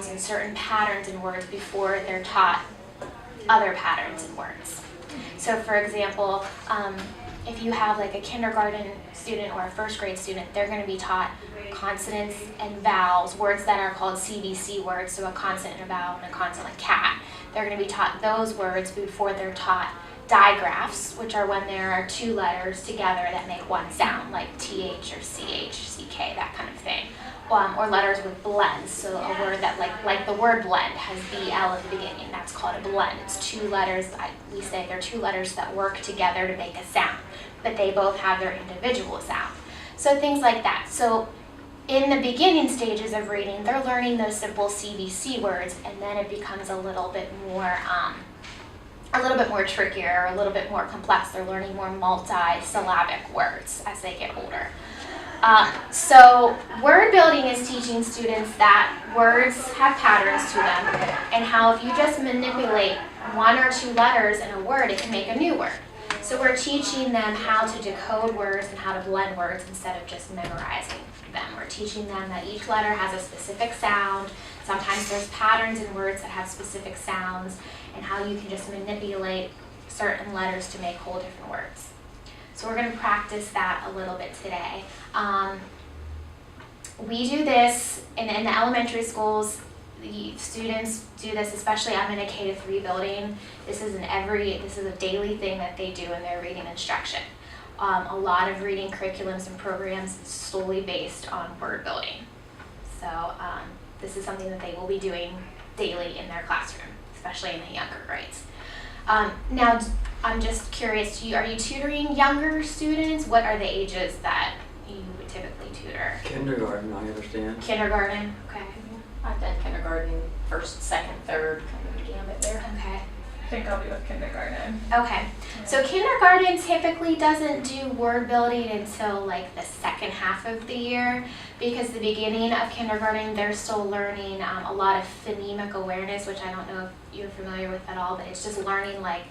sounds and certain patterns in words before they're taught other patterns in words. So for example, if you have like a kindergarten student or a first grade student, they're going to be taught consonants and vowels, words that are called CVC words, so a consonant and a vowel and a consonant like cat. They're going to be taught those words before they're taught digraphs, which are when there are two letters together that make one sound, like TH or CH, CK, that kind of thing. Or letters with blends, so a word that like the word blend has BL in the beginning, that's called a blend. It's two letters, we say they're two letters that work together to make a sound, but they both have their individual sound. So things like that. So in the beginning stages of reading, they're learning those simple CVC words, and then it becomes a little bit more trickier, a little bit more complex. They're learning more multi-syllabic words as they get older. So word building is teaching students that words have patterns to them, and how if you just manipulate one or two letters in a word, it can make a new word. So we're teaching them how to decode words and how to blend words instead of just memorizing them. We're teaching them that each letter has a specific sound. Sometimes there's patterns in words that have specific sounds, and how you can just manipulate certain letters to make whole different words. So we're going to practice that a little bit today. We do this in the elementary schools. The students do this, especially I'm in a K-3 building. This is a daily thing that they do in their reading instruction. A lot of reading curriculums and programs is solely based on word building. So this is something that they will be doing daily in their classroom, especially in the younger grades. Now, I'm just curious, are you tutoring younger students? What are the ages that you would typically tutor? Kindergarten, I understand. Kindergarten, okay. I've done kindergarten, first, second, third, kind of gambit there. Okay. I think I'll be with kindergarten. Okay. So kindergarten typically doesn't do word building until like the second half of the year, because the beginning of kindergarten, they're still learning a lot of phonemic awareness, which I don't know if you're familiar with at all, but it's just learning like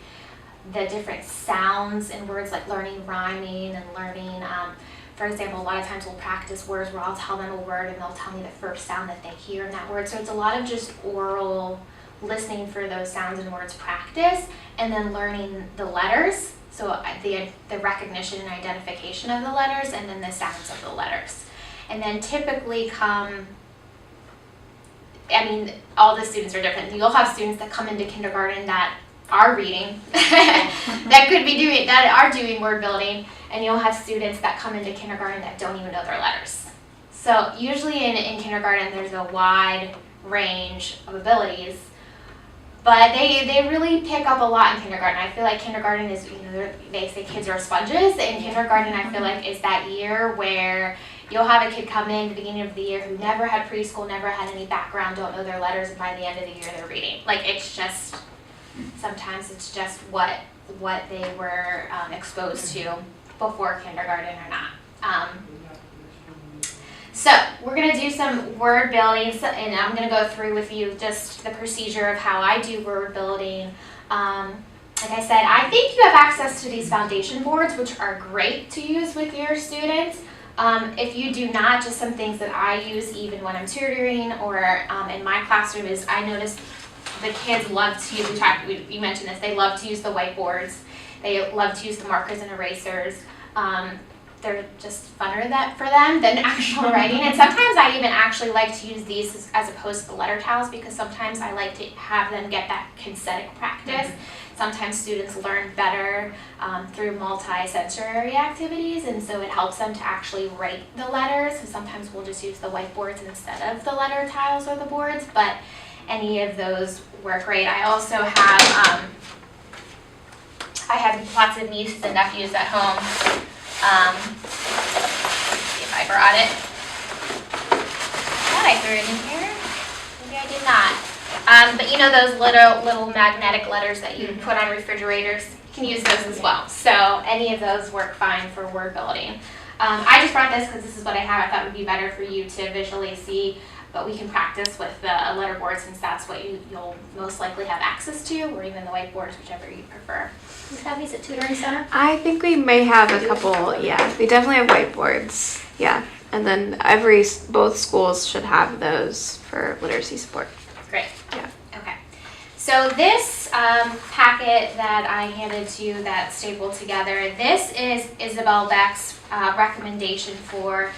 the different sounds in words, like learning rhyming and learning, for example, a lot of times we'll practice words where I'll tell them a word and they'll tell me the first sound that they hear in that word. So it's a lot of just oral listening for those sounds and words practice, and then learning the letters, so the recognition and identification of the letters, and then the sounds of the letters. And then typically all the students are different. You'll have students that come into kindergarten that are reading, that are doing word building, and you'll have students that come into kindergarten that don't even know their letters. So usually in kindergarten there's a wide range of abilities, but they really pick up a lot in kindergarten. I feel like kindergarten is, they say kids are sponges, and kindergarten I feel like is that year where you'll have a kid come in at the beginning of the year who never had preschool, never had any background, don't know their letters, and by the end of the year they're reading. Like sometimes it's just what they were exposed to before kindergarten or not. So we're going to do some word building, and I'm going to go through with you just the procedure of how I do word building. Like I said, I think you have access to these foundation boards, which are great to use with your students. If you do not, just some things that I use even when I'm tutoring or in my classroom is I notice the kids love to use, we mentioned this, they love to use the whiteboards. They love to use the markers and erasers. They're just funner for them than actual writing. And sometimes I even actually like to use these as opposed to the letter tiles, because sometimes I like to have them get that kinesthetic practice. Sometimes students learn better through multi-sensory activities, and so it helps them to actually write the letters. So sometimes we'll just use the whiteboards instead of the letter tiles or the boards, but any of those work great. I also have I have lots of nieces and nephews at home. See if I brought it. I thought I threw it in here. Maybe I did not. But you know those little magnetic letters that you put on refrigerators? You can use those as well. So any of those work fine for word building. I just brought this because this is what I have. I thought it would be better for you to visually see, but we can practice with the letter board since that's what you'll most likely have access to, or even the whiteboards, whichever you prefer. Do you have these at Tutoring Center? I think we may have a couple, yeah. We definitely have whiteboards. Yeah, and then both schools should have those for literacy support. Great. Yeah. Okay. So this packet that I handed to you that's stapled together, this is Isabel Beck's recommendation for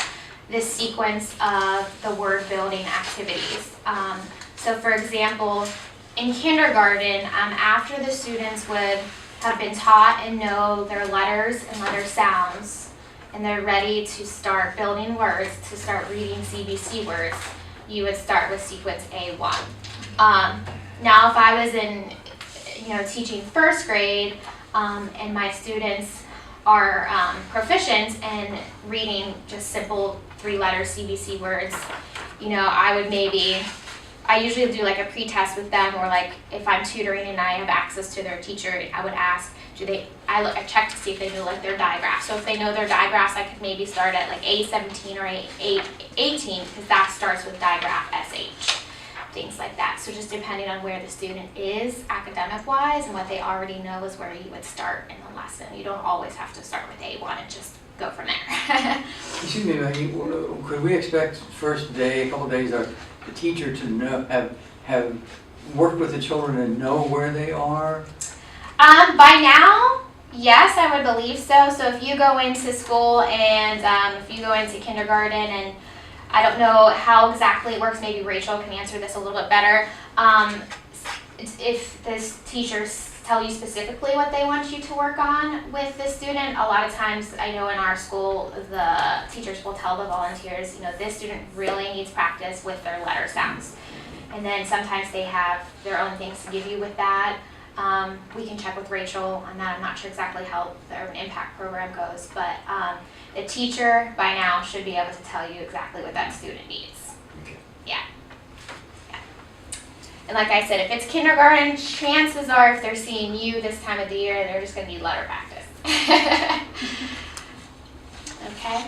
this sequence of the word building activities. So for example, in kindergarten, after the students would have been taught and know their letters and letter sounds, and they're ready to start building words, to start reading CBC words, you would start with sequence A1. Now if I was in, teaching first grade, and my students are proficient in reading just simple 3-letter CBC words, I usually do like a pre-test with them, or like if I'm tutoring and I have access to their teacher, I would ask, I check to see if they know like their digraphs. So if they know their digraphs, I could maybe start at like A17 or A18, because that starts with digraph SH, things like that. So just depending on where the student is academic-wise and what they already know is where you would start in the lesson. You don't always have to start with A1 and just go from there. Excuse me, Maggie, could we expect first day, a couple days, the teacher to know, have worked with the children and know where they are? By now, yes, I would believe so. So if you go into school and if you go into kindergarten, and I don't know how exactly it works, maybe Rachel can answer this a little bit better. If the teachers tell you specifically what they want you to work on with the student, a lot of times I know in our school the teachers will tell the volunteers, this student really needs practice with their letter sounds. And then sometimes they have their own things to give you with that. We can check with Rachel on that. I'm not sure exactly how the Urban Impact program goes, but the teacher by now should be able to tell you exactly what that student needs. Okay. Yeah. And like I said, if it's kindergarten, chances are if they're seeing you this time of the year, they're just going to need letter practice. Okay?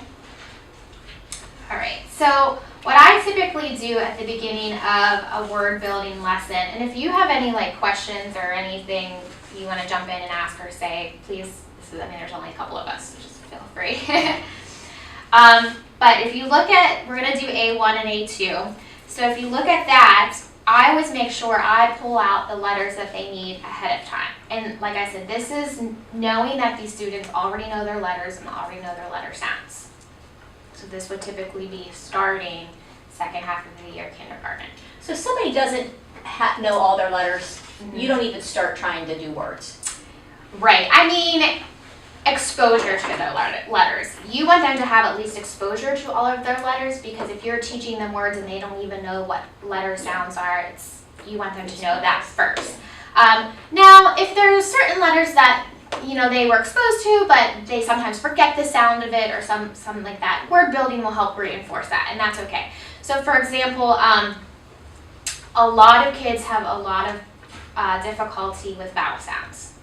All right. So what I typically do at the beginning of a word building lesson, and if you have any questions or anything you want to jump in and ask or say, please, there's only a couple of us, so just feel free. But if you look at, we're going to do A1 and A2. So if you look at that, I always make sure I pull out the letters that they need ahead of time. And like I said, this is knowing that these students already know their letters and already know their letter sounds. So this would typically be starting second half of the year kindergarten. So if somebody doesn't know all their letters, you don't even start trying to do words. Right. Exposure to their letters. You want them to have at least exposure to all of their letters, because if you're teaching them words and they don't even know what letter sounds are, you want them to know that first. Now, if there's certain letters that they were exposed to, but they sometimes forget the sound of it or something like that, word building will help reinforce that, and that's okay. So for example, a lot of kids have a lot of difficulty with vowel sounds,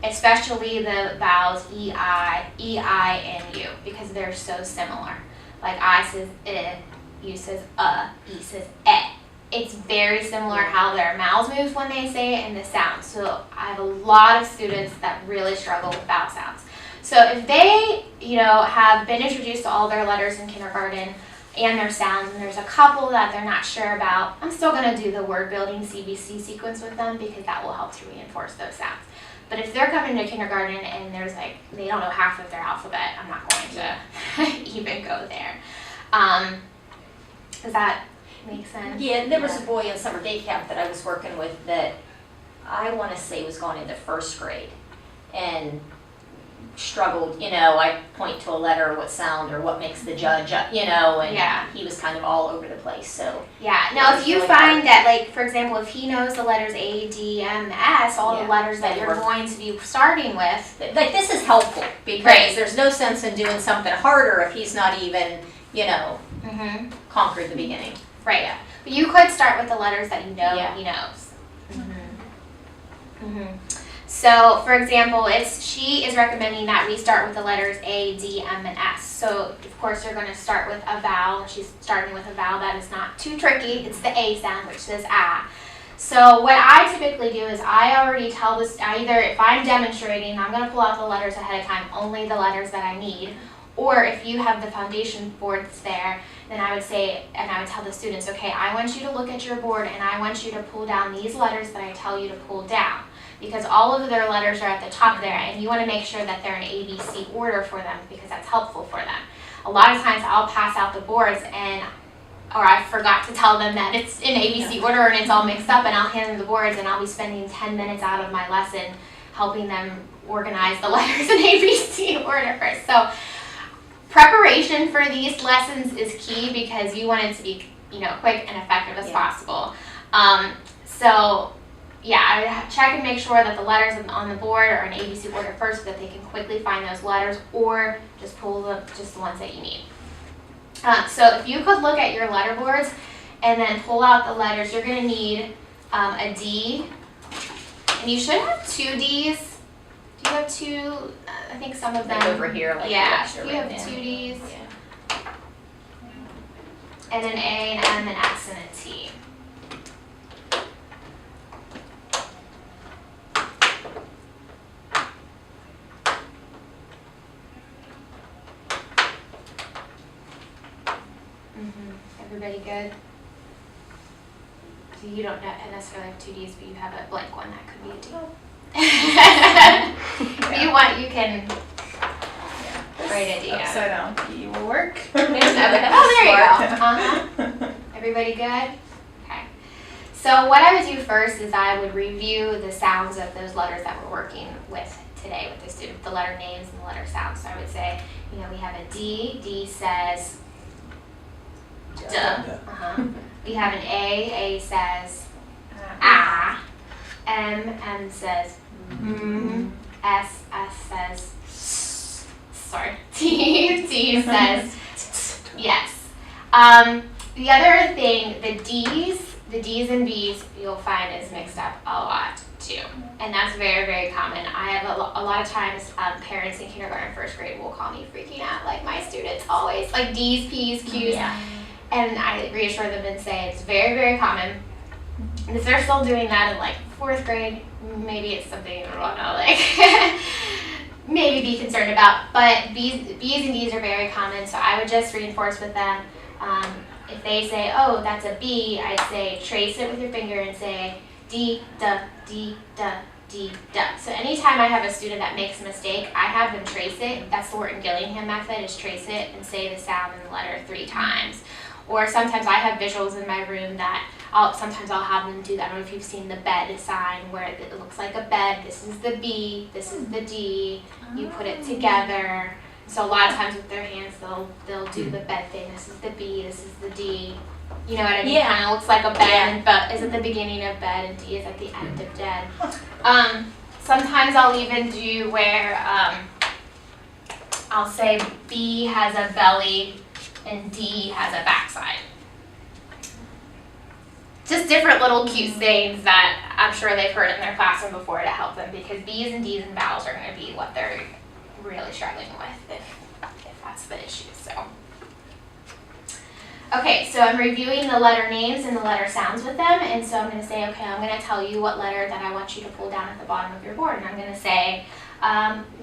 especially the vowels E-I, and U, because they're so similar. Like I says I, U says E says eh. It's very similar how their mouths move when they say it and the sounds. So I have a lot of students that really struggle with vowel sounds. So if they, have been introduced to all their letters in kindergarten and their sounds, and there's a couple that they're not sure about, I'm still going to do the word building CBC sequence with them, because that will help to reinforce those sounds. But if they're coming to kindergarten and they don't know half of their alphabet, I'm not going to even go there. Does that make sense? Yeah, there was a boy in summer day camp that I was working with that I want to say was going into first grade and struggled, I point to a letter, what sound or what makes the judge up, and he was kind of all over the place. So yeah. Now if you really find that, for example, if he knows the letters A, D, M, S, all the letters that you're going to be starting with, this is helpful, because there's no sense in doing something harder if he's not even, conquered the beginning. Right. Yeah. But you could start with the letters that he knows. So, for example, she is recommending that we start with the letters A, D, M, and S. So, of course, you're going to start with a vowel. She's starting with a vowel that is not too tricky. It's the A sound, which says ah. So, what I typically do is I already tell this, either if I'm demonstrating, I'm going to pull out the letters ahead of time, only the letters that I need, Or if you have the foundation boards there, then I would say, and I would tell the students, okay, I want you to look at your board and I want you to pull down these letters that I tell you to pull down. Because all of their letters are at the top there, and you want to make sure that they're in ABC order for them because that's helpful for them. A lot of times I'll pass out the boards or I forgot to tell them that it's in ABC order and it's all mixed up, and I'll hand them the boards and I'll be spending 10 minutes out of my lesson helping them organize the letters in ABC order first. So preparation for these lessons is key because you want it to be, quick and effective as possible. So yeah, I would check and make sure that the letters on the board are in ABC order first so that they can quickly find those letters, or just pull just the ones that you need. So if you could look at your letter boards and then pull out the letters, you're going to need a D, and you should have 2 Ds. Do you have 2? I think some of them. Like over here, like yeah, the you have written 2 in. Ds, Yeah. and an A, an M, an S, and a T. Everybody good? So you don't necessarily have 2 Ds, but you have a blank one that could be a D. If you want, you can write a D. Upside down P will work. Oh, there you go. Everybody good? Okay. So what I would do first is I would review the sounds of those letters that we're working with today with the students, the letter names and the letter sounds. So I would say, we have a D. D says duh. We have an A says ah. M says S says sorry. T says yes. The other thing, the D's and B's you'll find is mixed up a lot too, and that's very, very common. I have a lot of times parents in kindergarten, first grade will call me freaking out, like my students always like D's, P's, Q's. Yeah. And I reassure them and say it's very, very common. And if they're still doing that in like 4th grade, maybe it's something I don't know, like maybe be concerned about. But B's and D's are very common, so I would just reinforce with them. If they say, oh, that's a B, I'd say trace it with your finger and say D, duh, D, duh, D, duh. So anytime I have a student that makes a mistake, I have them trace it. That's the Wharton-Gillingham method, is trace it and say the sound and the letter 3 times. Or sometimes I have visuals in my room that sometimes I'll have them do that. I don't know if you've seen the bed sign where it looks like a bed. This is the B, this is the D. You put it together. So a lot of times with their hands, they'll do the bed thing. This is the B, this is the D. You know what I mean? Yeah. Kind of looks like a bed, and but is at the beginning of bed, and D is at the end of dead. Sometimes I'll even do where I'll say B has a belly and D has a backside. Just different little cute sayings that I'm sure they've heard in their classroom before to help them, because B's and D's and vowels are going to be what they're really struggling with if that's the issue. So, okay, so I'm reviewing the letter names and the letter sounds with them, and so I'm going to say, okay, I'm going to tell you what letter that I want you to pull down at the bottom of your board, and I'm going to say,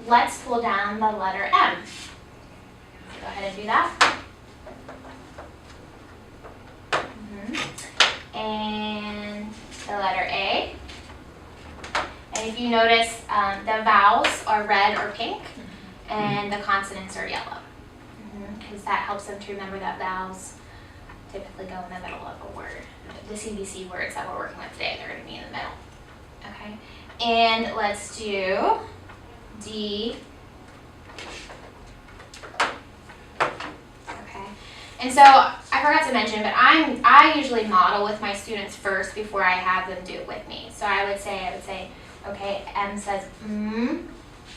let's pull down the letter M. So go ahead and do that. And the letter A. And if you notice, the vowels are red or pink, and the consonants are yellow. Because that helps them to remember that vowels typically go in the middle of a word. The CBC words that we're working with today, they're going to be in the middle. Okay. And let's do D. Okay. And so I forgot to mention, but I usually model with my students first before I have them do it with me. So I would say, okay, M says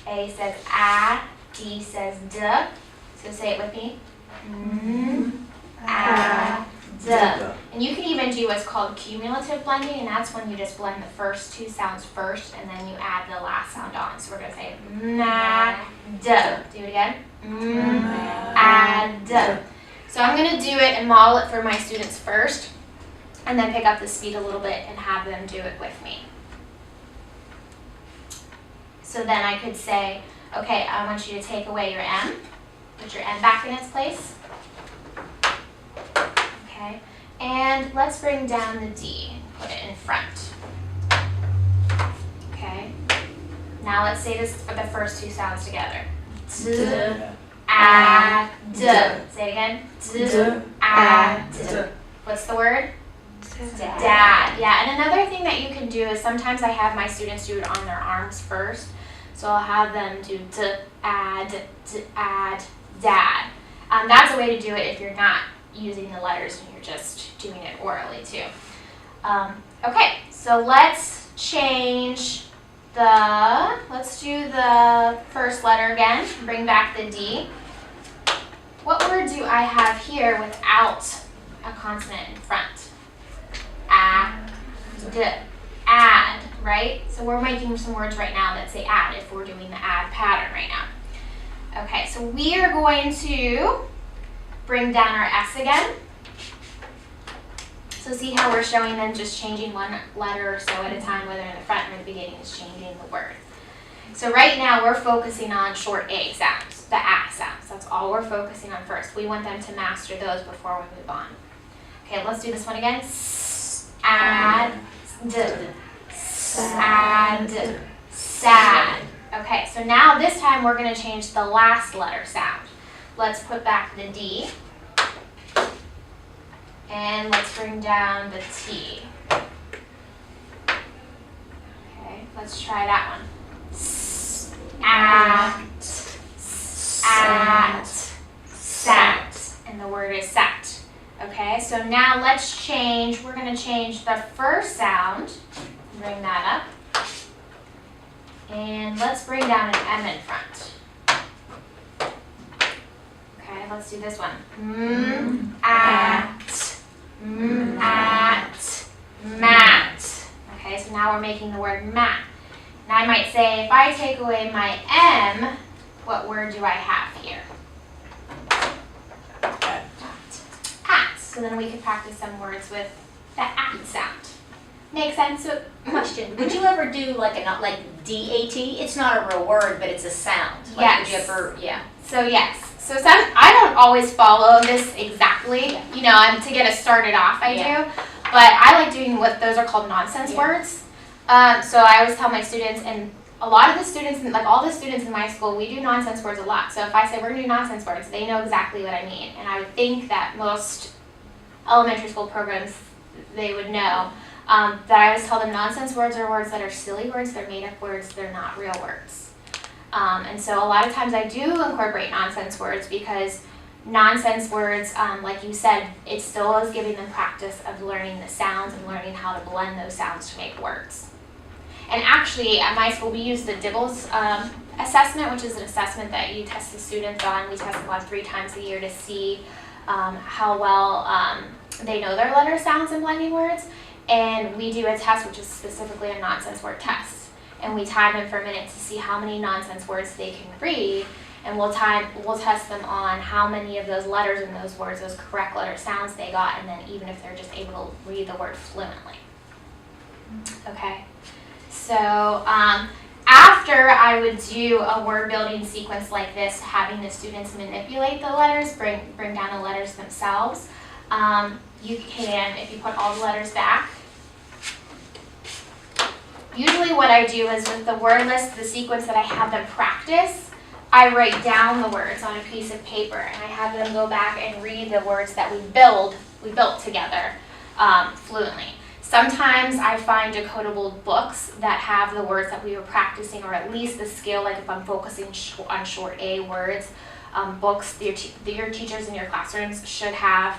A says ah, D says duh. So say it with me. Ah, duh. And you can even do what's called cumulative blending, and that's when you just blend the first 2 sounds first, and then you add the last sound on. So we're going to say ma, duh. Do it again. Ah, duh. So I'm going to do it and model it for my students first, and then pick up the speed a little bit and have them do it with me. So then I could say, okay, I want you to take away your M, Put your M back in its place. Okay, and let's bring down the D, put it in front. Okay, now let's say this for the first two sounds together. D, a, d. Say it again. D, a, d. What's the word? Dad. Yeah, and another thing that you can do is sometimes I have my students do it on their arms first. So I'll have them do d, add, dad. That's a way to do it if you're not using the letters and you're just doing it orally too. Okay, so let's do the first letter again. Bring back the D. What word do I have here without a consonant in front? Add, right? So we're making some words right now that say add if we're doing the add pattern right now. Okay, so we are going to bring down our S again. So see how we're showing them just changing one letter or so at a time, whether in the front or the beginning is changing the word. So right now we're focusing on short A sounds, the A sounds. That's all we're focusing on first. We want them to master those before we move on. Okay, let's do this one again. Add, sad, sad. Okay, so now this time we're going to change the last letter sound. Let's put back the D. And let's bring down the T. Okay, let's try that one. Act, sat. And the word is sat. Okay, so now let's change, we're going to change the first sound, bring that up, and let's bring down an M in front. Okay, let's do this one. At, mat. Okay, so now we're making the word mat. And I might say, if I take away my M, what word do I have here? So then we could practice some words with the at sound. Make sense? So, question: would you ever do like DAT? It's not a real word, but it's a sound. Like, yes. Would you ever? Yeah. So yes. So I don't always follow this exactly. You know, to get us started off, I do. But I like doing what those are called nonsense words. So I always tell my students, and a lot of the students, like all the students in my school, we do nonsense words a lot. So if I say we're going to do nonsense words, they know exactly what I mean. And I would think that most elementary school programs, they would know that I always tell them nonsense words are words that are silly words, they're made up words, they're not real words. And so a lot of times I do incorporate nonsense words because nonsense words, like you said, it still is giving them practice of learning the sounds and learning how to blend those sounds to make words. And actually at my school we use the Dibbles assessment, which is an assessment that you test the students on. We test them on 3 times a year to see how well they know their letter sounds and blending words. And we do a test which is specifically a nonsense word test. And we time them for a minute to see how many nonsense words they can read. And we'll test them on how many of those letters in those words, those correct letter sounds they got, and then even if they're just able to read the word fluently. Okay, so after I would do a word building sequence like this, having the students manipulate the letters, bring down the letters themselves, you can, if you put all the letters back, usually what I do is with the word list, the sequence that I have them practice, I write down the words on a piece of paper and I have them go back and read the words that we built together fluently. Sometimes I find decodable books that have the words that we were practicing, or at least the skill, like if I'm focusing on short A words, books, your teachers in your classrooms should have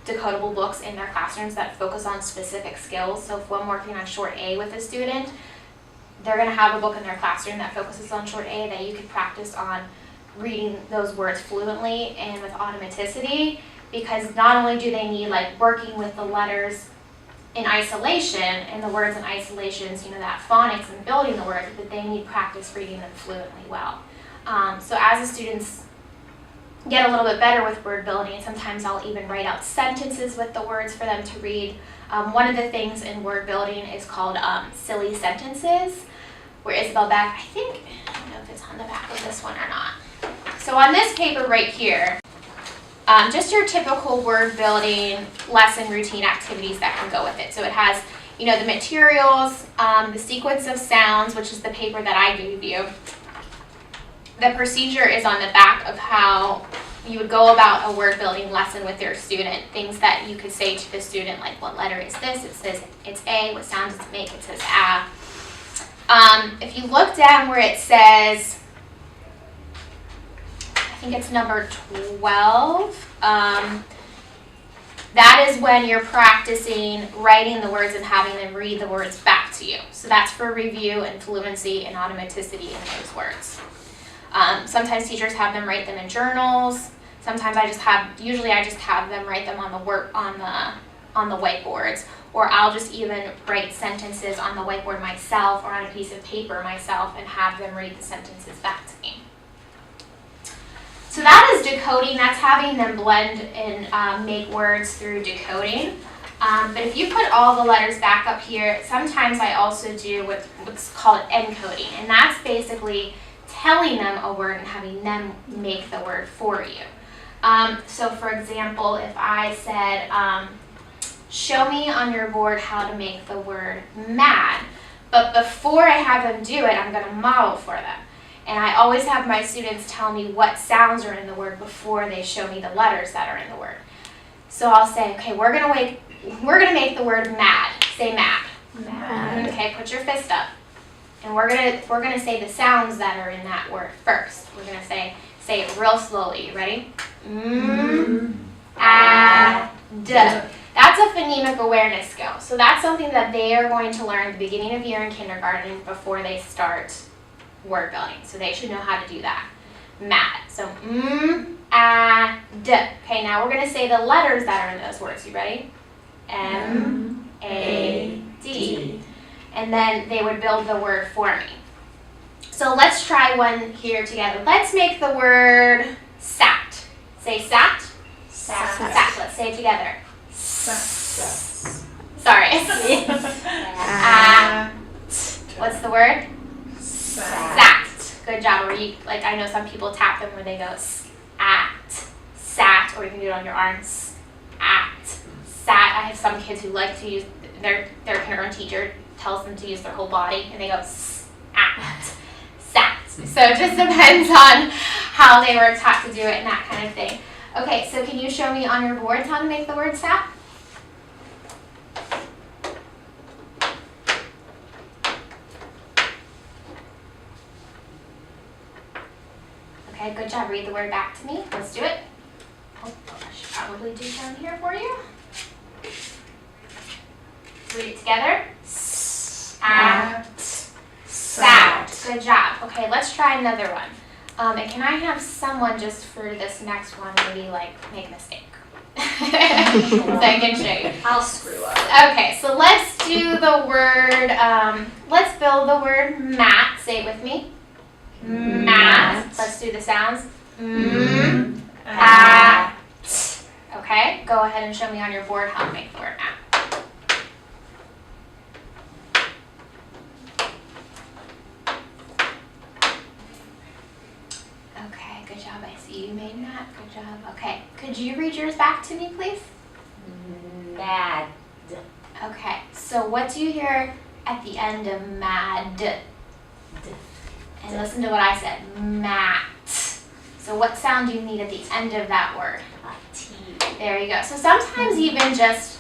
decodable books in their classrooms that focus on specific skills. So if I'm working on short A with a student, they're going to have a book in their classroom that focuses on short A that you could practice on reading those words fluently and with automaticity, because not only do they need like working with the letters in isolation and the words in isolations, you know, that phonics and building the words, but they need practice reading them fluently well. So as the students get a little bit better with word building, sometimes I'll even write out sentences with the words for them to read. One of the things in word building is called silly sentences, where Isabel Beck, I don't know if it's on the back of this one or not. so on this paper right here, just your typical word building lesson routine activities that can go with it. So it has, you know, the materials, the sequence of sounds, which is the paper that I gave you. The procedure is on the back of how you would go about a word building lesson with your student. Things that you could say to the student, like, what letter is this? It says it's A. What sound does it make? It says A. If you look down where it says, I think it's number 12, that is when you're practicing writing the words and having them read the words back to you. So that's for review and fluency and automaticity in those words. Sometimes teachers have them write them in journals. Sometimes usually I just have them write them on the whiteboards, or I'll just even write sentences on the whiteboard myself or on a piece of paper myself and have them read the sentences back to me. So that is decoding. That's having them blend and make words through decoding. But if you put all the letters back up here, sometimes I also do what's called encoding, and that's basically telling them a word and having them make the word for you. So for example, if I said, show me on your board how to make the word mad, but before I have them do it, I'm going to model for them. And I always have my students tell me what sounds are in the word before they show me the letters that are in the word. So I'll say, okay, we're gonna make the word mad. Say mad. Mad. Okay, put your fist up. And we're gonna say the sounds that are in that word first. We're gonna say it real slowly. You ready? D. That's a phonemic awareness skill. So that's something that they are going to learn at the beginning of year in kindergarten before they start word building. So they should know how to do that. Mad. So D. Okay, now we're going to say the letters that are in those words. You ready? M, A, D. And then they would build the word for me. So let's try one here together. Let's make the word sat. Say sat. Sat. Sat. Let's say it together. Sorry. What's the word? Sat. Good job. Or I know some people tap them where they go sat, or you can do it on your arms. Sat. I have some kids who like to use their kindergarten teacher tells them to use their whole body, and they go sat. So it just depends on how they were taught to do it and that kind of thing. Okay, so can you show me on your boards how to make the word sat? Okay, good job. Read the word back to me. Let's do it. Oh, I should probably do down here for you. Read it together. Sat. Good job. Okay, let's try another one. And can I have someone just for this next one maybe make a mistake? So I can show you. I'll screw up. Okay, so let's do the word, let's build the word mat. Say it with me. Mat. Let's do the sounds. At. Okay, go ahead and show me on your board how to make the word mat. Okay, good job. I see you made mat. Good job. Okay, could you read yours back to me, please? Mad. Okay, so what do you hear at the end of mad? And listen to what I said, mat. So what sound do you need at the end of that word? T. There you go. So sometimes even just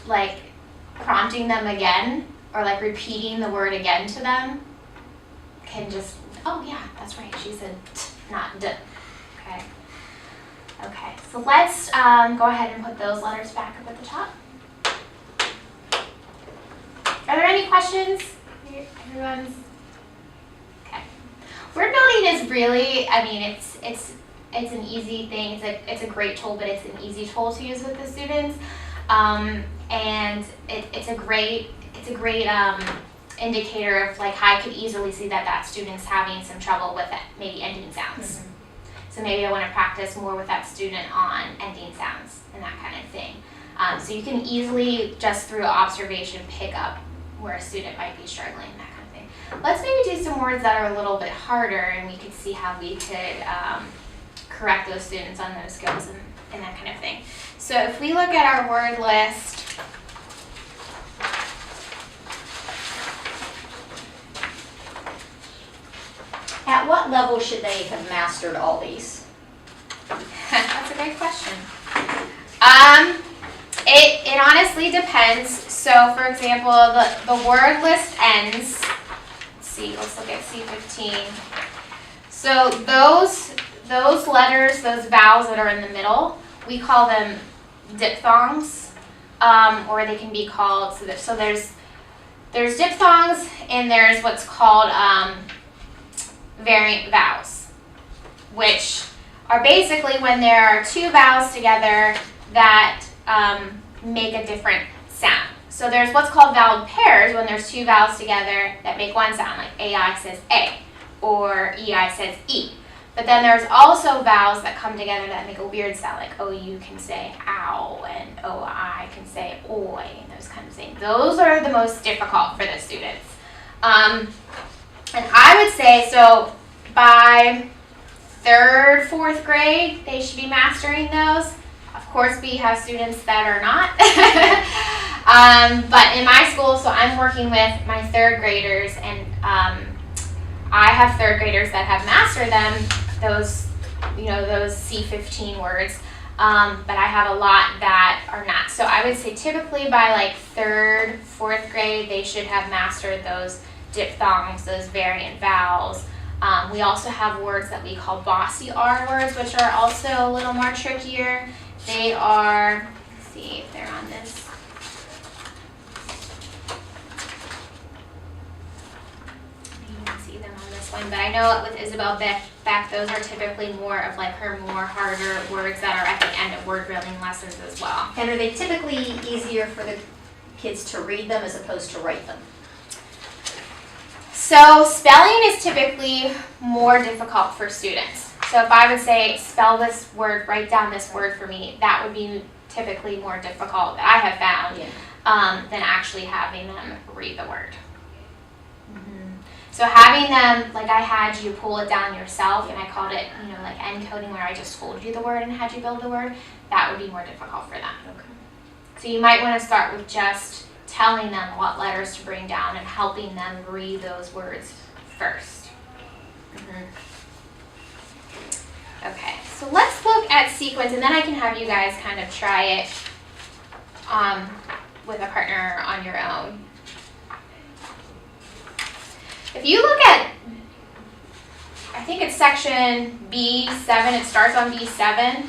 prompting them again or repeating the word again to them can just, oh yeah, that's right, she said t, not d. Okay. Okay, so let's go ahead and put those letters back up at the top. Are there any questions? Everyone's okay. Word building is really, it's an easy thing. It's a great tool, but it's an easy tool to use with the students, and it's a great indicator of how I could easily see that student's having some trouble with maybe ending sounds. Mm-hmm. So maybe I want to practice more with that student on ending sounds and that kind of thing. So you can easily, just through observation, pick up where a student might be struggling, that kind of thing. Let's maybe do some words that are a little bit harder, and we could see how we could correct those students on those skills and that kind of thing. So if we look at our word list, At what level should they have mastered all these? that's a great question. It honestly depends. So for example, the word list ends, let's look at C15. So those letters, those vowels that are in the middle, we call them diphthongs, or they can be called, so there's diphthongs and there's what's called variant vowels, which are basically when there are two vowels together that make a different sound. So there's what's called vowel pairs when there's two vowels together that make one sound, like AI says A or EI says E. But then there's also vowels that come together that make a weird sound, like OU can say ow and OI can say oi, and those kinds of things. Those are the most difficult for the students. And I would say, so by 3rd, 4th grade, they should be mastering those. Of course, we have students that are not. But in my school, so I'm working with my 3rd graders, and I have 3rd graders that have mastered them, those C15 words, but I have a lot that are not. So I would say typically by like 3rd, 4th grade, they should have mastered those diphthongs, those variant vowels. We also have words that we call bossy R words, which are also a little more trickier. They are, let's see if they're on this. You can see them on this one, but I know with Isabel Beck, those are typically more of like her more harder words that are at the end of word building lessons as well. And are they typically easier for the kids to read them as opposed to write them? So spelling is typically more difficult for students. So if I would say, spell this word, write down this word for me, that would be typically more difficult, that I have found, than actually having them read the word. So having them, like I had you pull it down yourself, and I called it, like encoding, where I just told you the word and had you build the word, that would be more difficult for them. Okay. So you might want to start with just telling them what letters to bring down and helping them read those words first. Okay, so let's look at sequence, and then I can have you guys kind of try it with a partner on your own. If you look at, I think it's section B7, it starts on B7.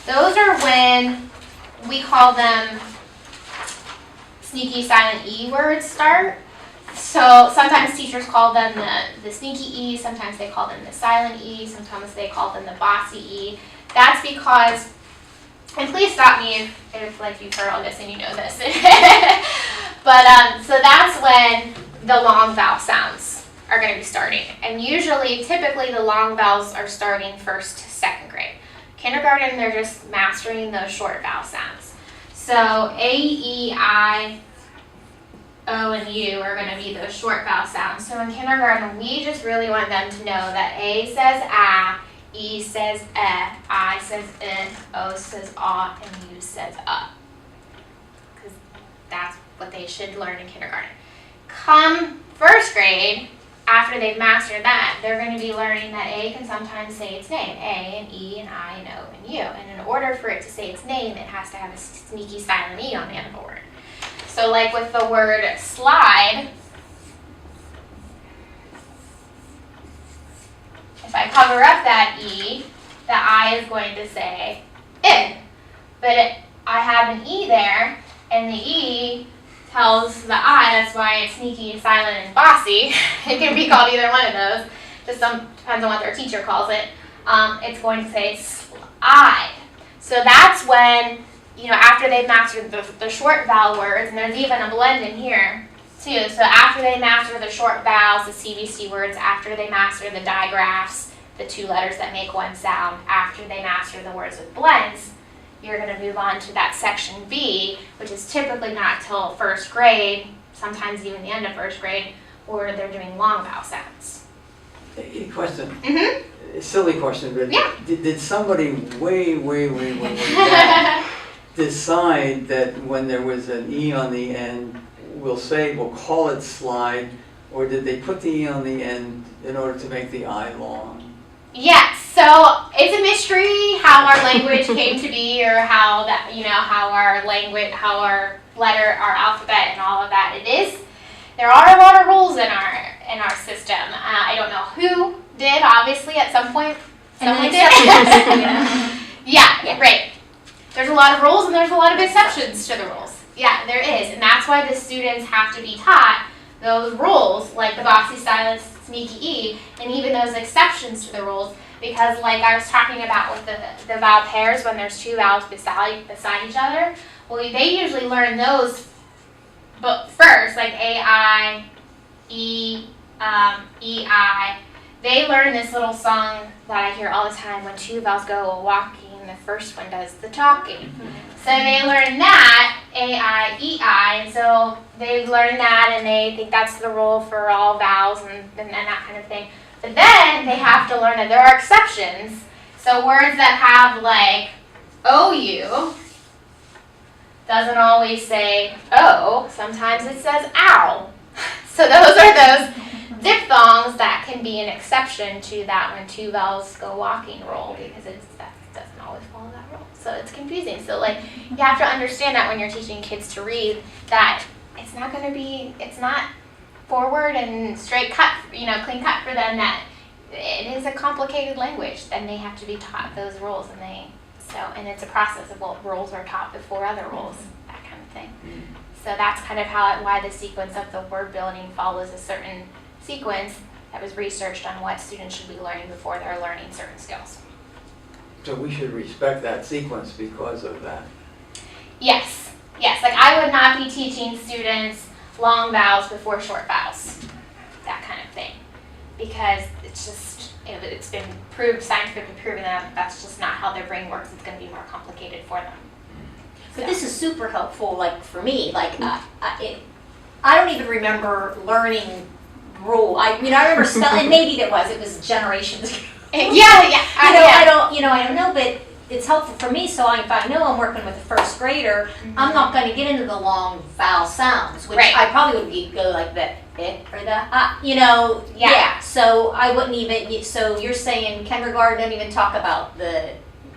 Those are when we call them sneaky silent E words start. So sometimes teachers call them the sneaky E, sometimes they call them the silent E, sometimes they call them the bossy E. That's because, and please stop me if like you've heard all this and you know this. But so that's when the long vowel sounds are going to be starting. And usually, typically the long vowels are starting 1st to 2nd grade. Kindergarten, they're just mastering those short vowel sounds. So A, E, I, O, and U are going to be those short vowel sounds. So in kindergarten, we just really want them to know that A says A, E says E, I says I, O says A, and U says because that's what they should learn in kindergarten. Come 1st grade, after they've mastered that, they're going to be learning that A can sometimes say its name, A and E and I and O and U. And in order for it to say its name, it has to have a sneaky silent E on the end of the word. So like with the word slide, if I cover up that E, the I is going to say I. But I have an E there, and the E tells the I, that's why it's sneaky, silent, and bossy. It can be called either one of those. Just depends on what their teacher calls it. It's going to say slide. So that's when, after they've mastered the short vowel words, and there's even a blend in here too. So after they master the short vowels, the CVC words, after they master the digraphs, the 2 letters that make one sound, after they master the words with blends, you're going to move on to that section B, which is typically not till 1st grade, sometimes even the end of 1st grade, where they're doing long vowel sounds. A question, Mm-hmm. a silly question, but Yeah. did somebody way back decide that when there was an E on the end, we'll call it slide, or did they put the E on the end in order to make the I long? Yes, so it's a mystery how our language came to be, or how that, how our language, how our our alphabet and all of that. There are a lot of rules in our system. I don't know who did, obviously, at some point. Someone did. Yeah, right. There's a lot of rules and there's a lot of exceptions to the rules. Yeah, there is. And that's why the students have to be taught those rules, like the boxy silence, sneaky E, and even those exceptions to the rules, because like I was talking about with the vowel pairs, when there's two vowels beside each other, well, they usually learn those but first, like A-I, E, E-I. They learn this little song that I hear all the time when two vowels go walking, the first one does the talking. So they learn that, A-I, E-I, and so they learn that and they think that's the rule for all vowels and that kind of thing. But then they have to learn that there are exceptions. So words that have like OU doesn't always say O, sometimes it says ow. So those are those diphthongs that can be an exception to that when two vowels go walking rule, because that doesn't always follow that rule. So it's confusing. So like you have to understand that when you're teaching kids to read, that it's not forward and straight cut, clean cut for them, that it is a complicated language. Then they have to be taught those rules, and it's a process of what rules are taught before other rules, that kind of thing. So that's kind of why the sequence of the word building follows a certain sequence that was researched on what students should be learning before they're learning certain skills. So we should respect that sequence because of that. Yes. Like I would not be teaching students long vowels before short vowels, that kind of thing, because it's been scientifically proven that that's just not how their brain works. It's going to be more complicated for them. But this is super helpful, like for me, like I don't even remember learning rule. I remember spelling, maybe it was generations ago. I don't know, but it's helpful for me, so if I know I'm working with a first grader, I'm not going to get into the long vowel sounds, which I probably would go like the it or the yeah. So I wouldn't even. So you're saying kindergarten don't even talk about the.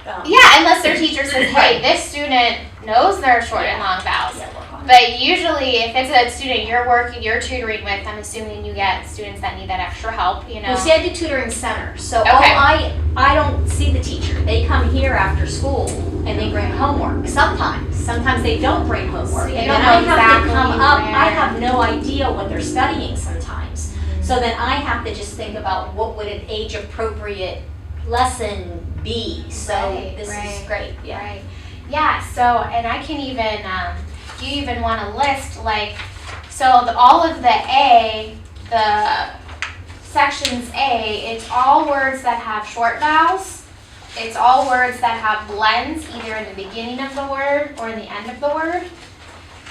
Unless their teacher says, hey, this student knows their short and long vowels. But usually, if it's a student you're tutoring with, I'm assuming you get students that need that extra help, Well, see, I do tutoring center, so I don't see the teacher. They come here after school and they bring homework. Sometimes they don't bring homework, So and then I have to come up. I have no idea what they're studying sometimes. So then I have to just think about what would an age-appropriate lesson be. So this is great. Yeah. So, and I can even. You even want to list all of the sections A, it's all words that have short vowels. It's all words that have blends either in the beginning of the word or in the end of the word.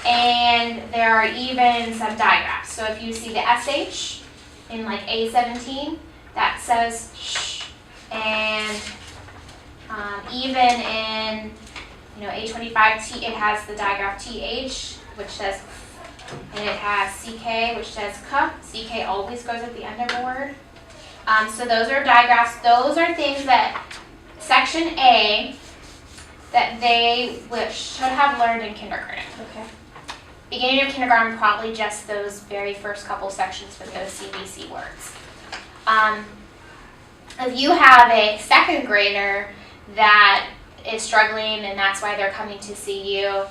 And there are even some digraphs. So if you see the SH in like A17, that says sh. And even in A25, it has the digraph TH, which says and it has CK, which says k. CK always goes at the end of a word. So those are digraphs. Those are things that section A that they should have learned in kindergarten. Okay. Beginning of kindergarten, probably just those very first couple sections with those CBC words. If you have a second grader that is struggling and that's why they're coming to see you,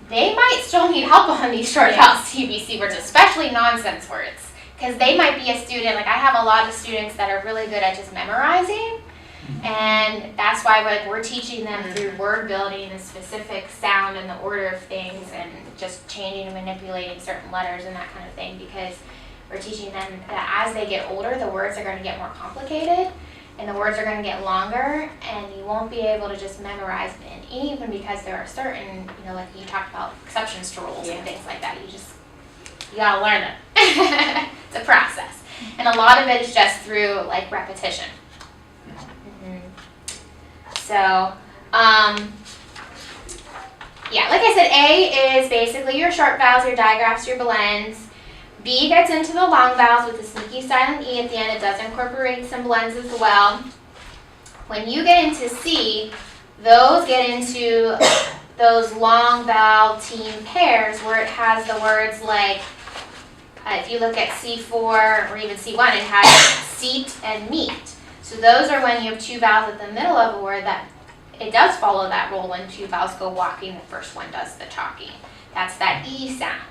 they might still need help on these short vowel CBC words, especially nonsense words, because they might be a student, like I have a lot of students that are really good at just memorizing, and that's why we're teaching them through word building, the specific sound and the order of things, and just changing and manipulating certain letters and that kind of thing, because we're teaching them that as they get older, the words are going to get more complicated, and the words are going to get longer, and you won't be able to just memorize them. And even because there are certain, like you talked about exceptions to rules and things like that, you gotta learn them. It's a process. And a lot of it is just through like repetition. So, yeah, like I said, A is basically your short vowels, your digraphs, your blends. B gets into the long vowels with the sneaky silent E at the end. It does incorporate some blends as well. When you get into C, those get into those long vowel team pairs where it has the words like, if you look at C4 or even C1, it has seat and meet. So those are when you have two vowels at the middle of a word that it does follow that rule when two vowels go walking, the first one does the talking. That's that E sound.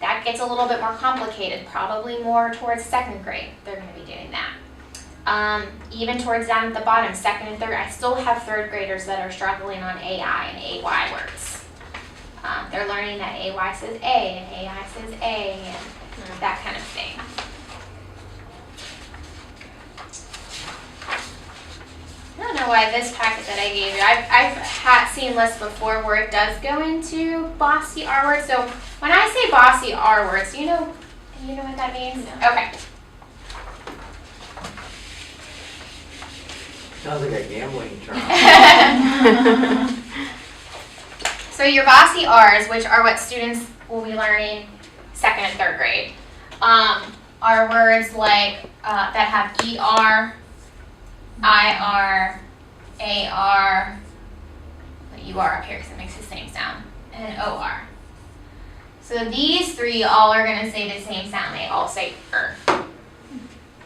That gets a little bit more complicated, probably more towards second grade. They're going to be doing that. Even towards down at the bottom, second and third, I still have third graders that are struggling on AI and AY words. They're learning that AY says A and AI says A and that kind of thing. I don't know why this packet that I gave you, I've seen lists before where it does go into bossy R words. So when I say bossy R words, you know what that means? No. Okay. Sounds like a gambling term. So your bossy R's, which are what students will be learning second and third grade, are words like that have ER, IR, AR, but UR up here because it makes the same sound, and OR. So these three all are going to say the same sound. They all say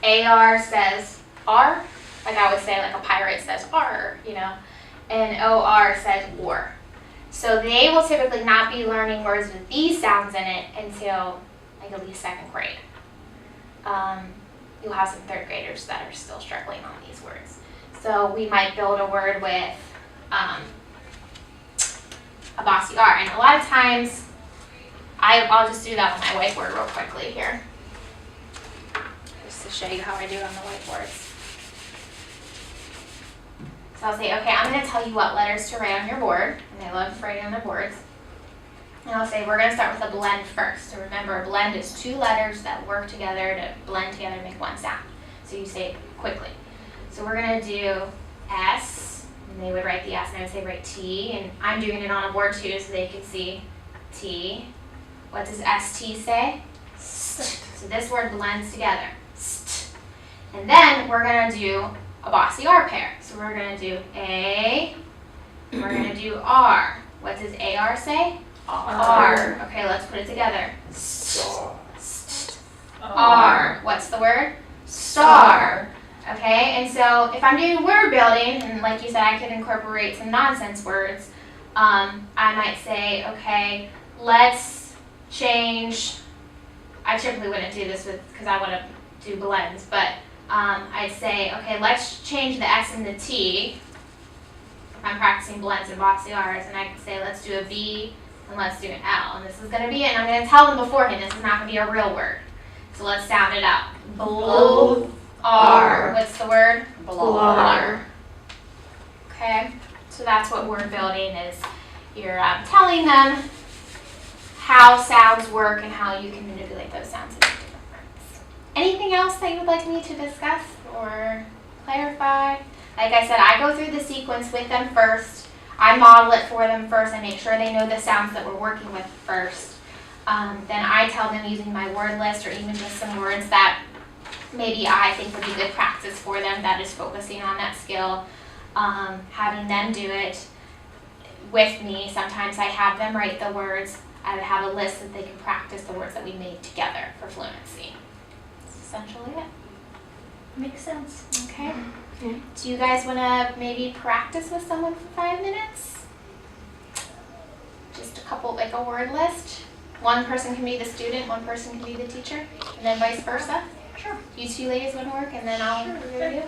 AR says R, like I would say, like a pirate says R, and OR says or. So they will typically not be learning words with these sounds in it until like at least second grade. You'll have some third graders that are still struggling on these words. So we might build a word with a bossy R. And a lot of times, I'll just do that on my whiteboard real quickly here. Just to show you how I do it on the whiteboards. So I'll say, okay, I'm going to tell you what letters to write on your board. And they love writing on their boards. And I'll say, we're going to start with a blend first. So remember, a blend is two letters that work together to blend together to make one sound. So you say it quickly. So we're going to do S, and they would write the S, and I would say write T, and I'm doing it on a board too so they can see T. What does ST say? St. So this word blends together. St. And then we're going to do a bossy R pair. So we're going to do A, and we're going to do R. What does AR say? R. Okay, let's put it together. St. St. R. What's the word? Star. Okay, and so if I'm doing word building, and like you said, I could incorporate some nonsense words, I might say, okay, let's change, I typically wouldn't do this because I want to do blends, but I'd say, okay, let's change the S and the T. If I'm practicing blends and bossy R's, and I can say, let's do a B and let's do an L. And this is going to be it, and I'm going to tell them beforehand, this is not going to be a real word. So let's sound it out. Blue. R. What's the word? Blar. Okay, so that's what word building is. You're telling them how sounds work and how you can manipulate those sounds into different words. Anything else that you would like me to discuss or clarify? Like I said, I go through the sequence with them first. I model it for them first. I make sure they know the sounds that we're working with first. Then I tell them using my word list or even just some words that maybe I think would be good practice for them that is focusing on that skill. Having them do it with me. Sometimes I have them write the words. I would have a list that they can practice the words that we made together for fluency. That's essentially it. Makes sense. Okay. Yeah. Do you guys want to maybe practice with someone for 5 minutes? Just a couple, like a word list. One person can be the student, one person can be the teacher, and then vice versa. Sure. You two ladies want to work, and then I'll review.